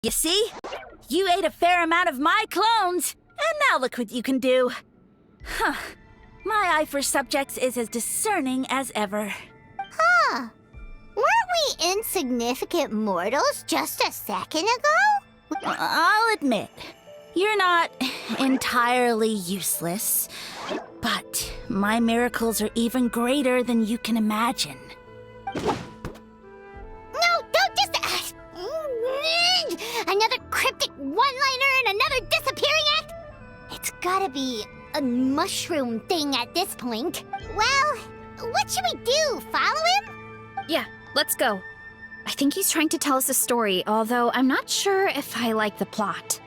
You see? You ate a fair amount of my clones, and now look what you can do. Huh. My eye for subjects is as discerning as ever. Huh. Weren't we insignificant mortals just a second ago? I'll admit, you're not entirely useless, but my miracles are even greater than you can imagine. No, don't just... another cryptic one-liner and another disappearing act? It's gotta be a mushroom thing at this point. Well, what should we do? Follow him? Yeah, let's go. I think he's trying to tell us a story, although I'm not sure if I like the plot.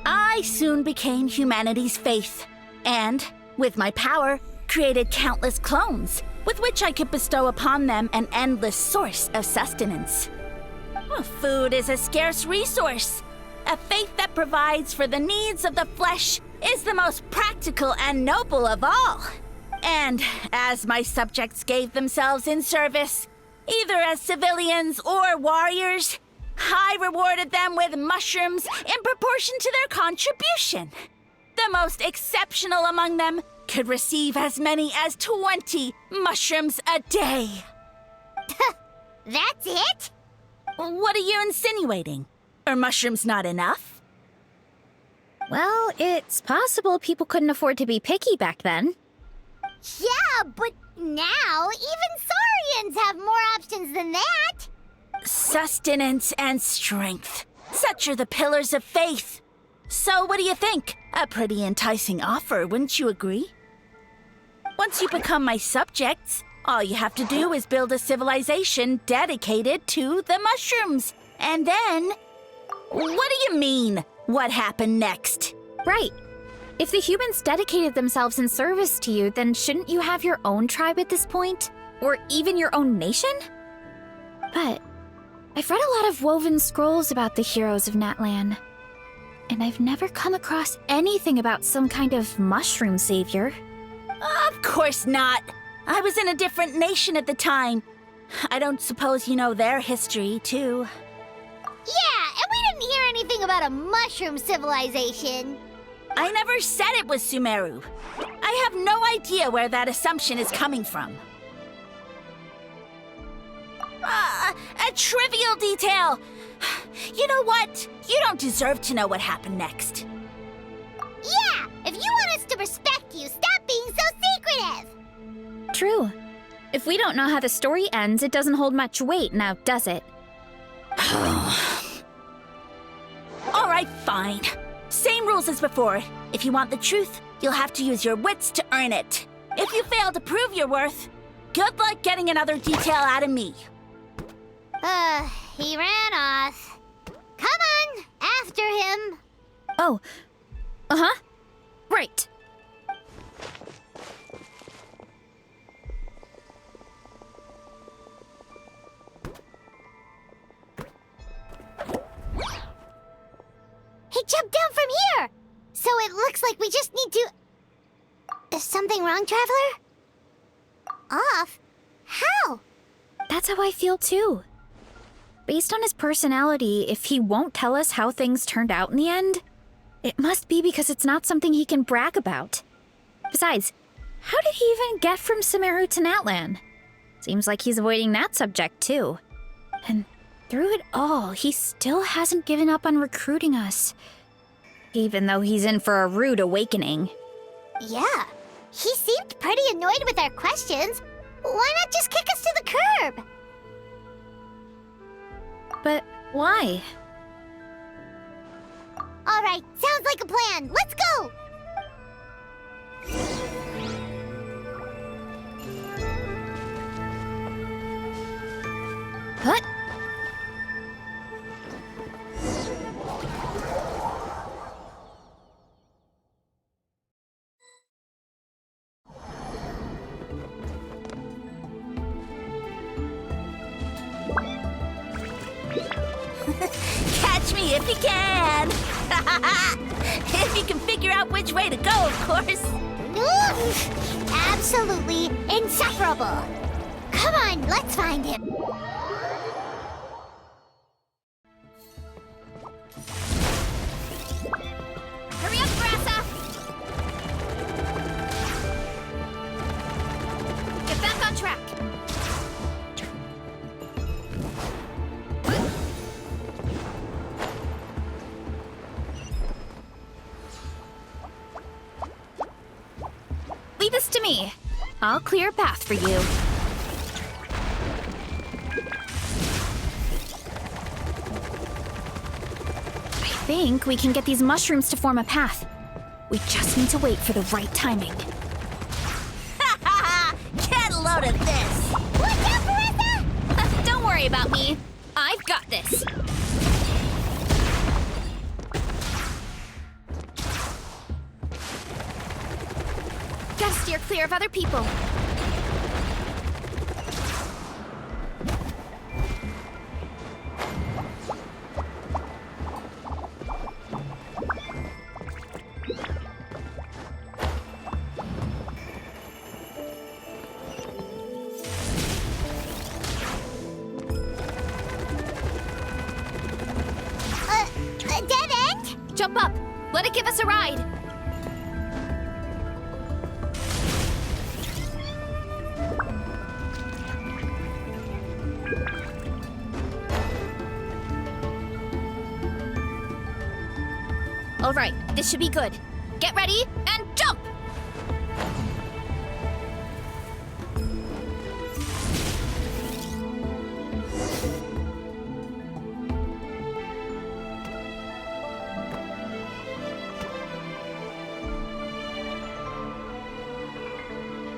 I soon became humanity's faith, and, with my power, created countless clones, with which I could bestow upon them an endless source of sustenance. Food is a scarce resource. A faith that provides for the needs of the flesh is the most practical and noble of all. And as my subjects gave themselves in service, either as civilians or warriors, I rewarded them with mushrooms in proportion to their contribution. The most exceptional among them could receive as many as 20 mushrooms a day. That's it? What are you insinuating? Are mushrooms not enough? Well, it's possible people couldn't afford to be picky back then. Yeah, but now even saurians have more options than that. Sustenance and strength. Such are the pillars of faith. So what do you think? A pretty enticing offer, wouldn't you agree? Once you become my subjects, all you have to do is build a civilization dedicated to the mushrooms. And then... What do you mean, what happened next? Right. If the humans dedicated themselves in service to you, then shouldn't you have your own tribe at this point? Or even your own nation? But I've read a lot of woven scrolls about the heroes of Natlan, and I've never come across anything about some kind of mushroom savior. Of course not. I was in a different nation at the time. I don't suppose you know their history, too. Yeah, and we didn't hear anything about a mushroom civilization. I never said it was Sumeru. I have no idea where that assumption is coming from. A trivial detail. You know what? You don't deserve to know what happened next. Yeah, if you want us to respect you, stop being so secretive. True. If we don't know how the story ends, it doesn't hold much weight now, does it? All right, fine. Same rules as before. If you want the truth, you'll have to use your wits to earn it. If you fail to prove your worth, good luck getting another detail out of me. He ran off. Come on, after him. Oh. Uh-huh. Right. He jumped down from here! So it looks like we just need to... Is something wrong, Traveler? Off? How? That's how I feel too. Based on his personality, if he won't tell us how things turned out in the end, it must be because it's not something he can brag about. Besides, how did he even get from Sumeru to Natlan? Seems like he's avoiding that subject too. And through it all, he still hasn't given up on recruiting us. Even though he's in for a rude awakening. Yeah, he seemed pretty annoyed with our questions. Why not just kick us to the curb? But why? All right, sounds like a plan. Let's go! What? me if you can. If you can figure out which way to go, of course. Oof, absolutely insufferable. Come on, let's find him. Hurry up, Varesa! Get back on track. Leave this to me. I'll clear a path for you. I think we can get these mushrooms to form a path. We just need to wait for the right timing. Get a load of this. Watch out, Varesa! Don't worry about me. I've got this. Gotta steer clear of other people. A dead end? Jump up. Let it give us a ride. All right, this should be good. Get ready and jump!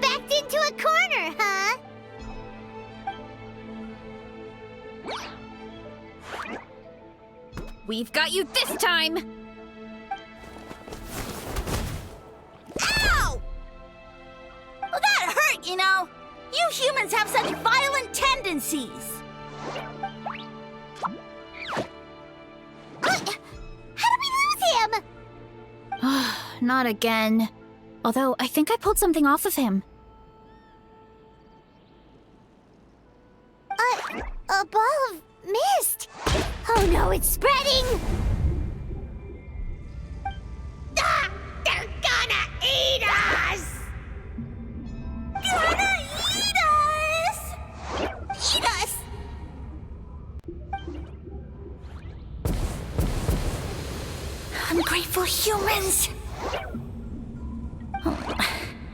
Backed into a corner, huh? We've got you this time! Ow! Well, that hurt, you know. You humans have such violent tendencies. How did we lose him? Not again. Although, I think I pulled something off of him. A ball of mist. Oh no, it's spreading. Ah, they're gonna eat us. Gonna eat us! Eat us! Ungrateful humans!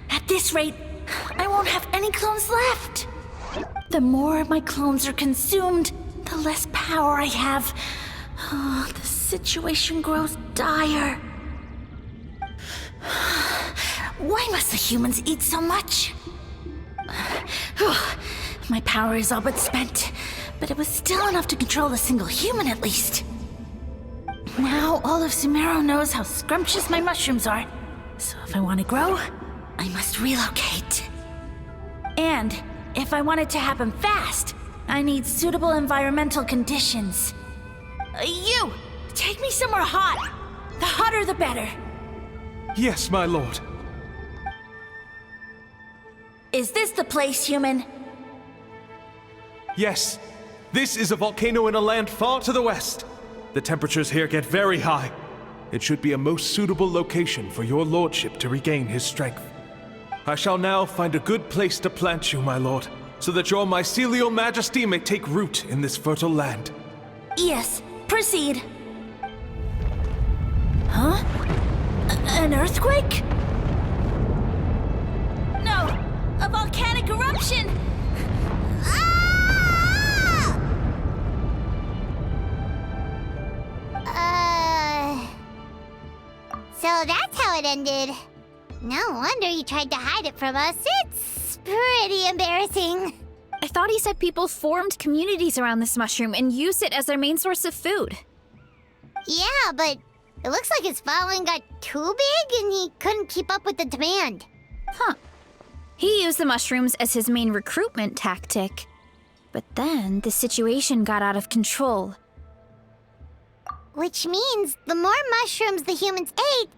At this rate, I won't have any clones left. The more my clones are consumed, the less power I have. Oh, the situation grows dire. Why must the humans eat so much? My power is all but spent, but it was still enough to control a single human at least. Now all of Sumeru knows how scrumptious my mushrooms are, so if I want to grow, I must relocate. And if I want it to happen fast, I need suitable environmental conditions. You! Take me somewhere hot! The hotter the better! Yes, my lord. Is this the place, human? Yes. This is a volcano in a land far to the west. The temperatures here get very high. It should be a most suitable location for your lordship to regain his strength. I shall now find a good place to plant you, my lord, so that your mycelial majesty may take root in this fertile land. Yes, proceed. Huh? An earthquake? No, a volcanic eruption! Ah! So that's how it ended. No wonder he tried to hide it from us. It's pretty embarrassing. I thought he said people formed communities around this mushroom and used it as their main source of food. Yeah, but it looks like his following got too big and he couldn't keep up with the demand. Huh. He used the mushrooms as his main recruitment tactic. But then the situation got out of control. Which means the more mushrooms the humans ate,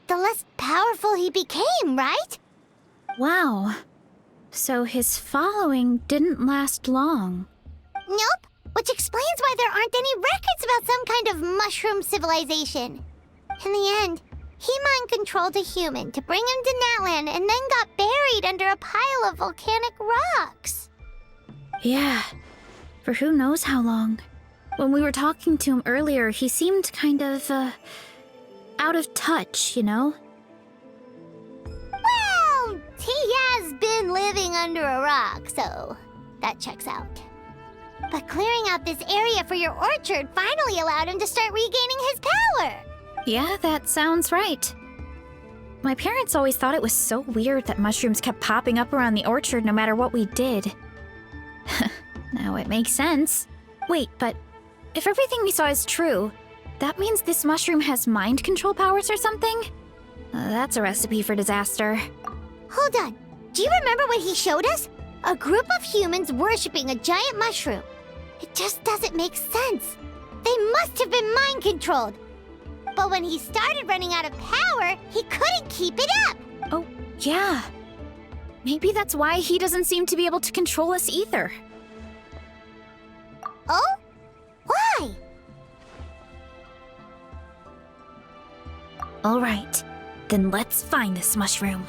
the less powerful he became, right? Wow. So his following didn't last long. Nope. Which explains why there aren't any records about some kind of mushroom civilization. In the end, he mind-controlled a human to bring him to Natlan and then got buried under a pile of volcanic rocks. Yeah. For who knows how long. When we were talking to him earlier, he seemed kind of, out of touch, you know? Well, he has been living under a rock, so that checks out. But clearing out this area for your orchard finally allowed him to start regaining his power. Yeah, that sounds right. My parents always thought it was so weird that mushrooms kept popping up around the orchard no matter what we did. Now it makes sense. Wait, but if everything we saw is true, that means this mushroom has mind control powers or something? That's a recipe for disaster. Hold on. Do you remember what he showed us? A group of humans worshipping a giant mushroom. It just doesn't make sense. They must have been mind-controlled. But when he started running out of power, he couldn't keep it up. Oh, yeah. Maybe that's why he doesn't seem to be able to control us either. Oh? Why? All right, then let's find this mushroom.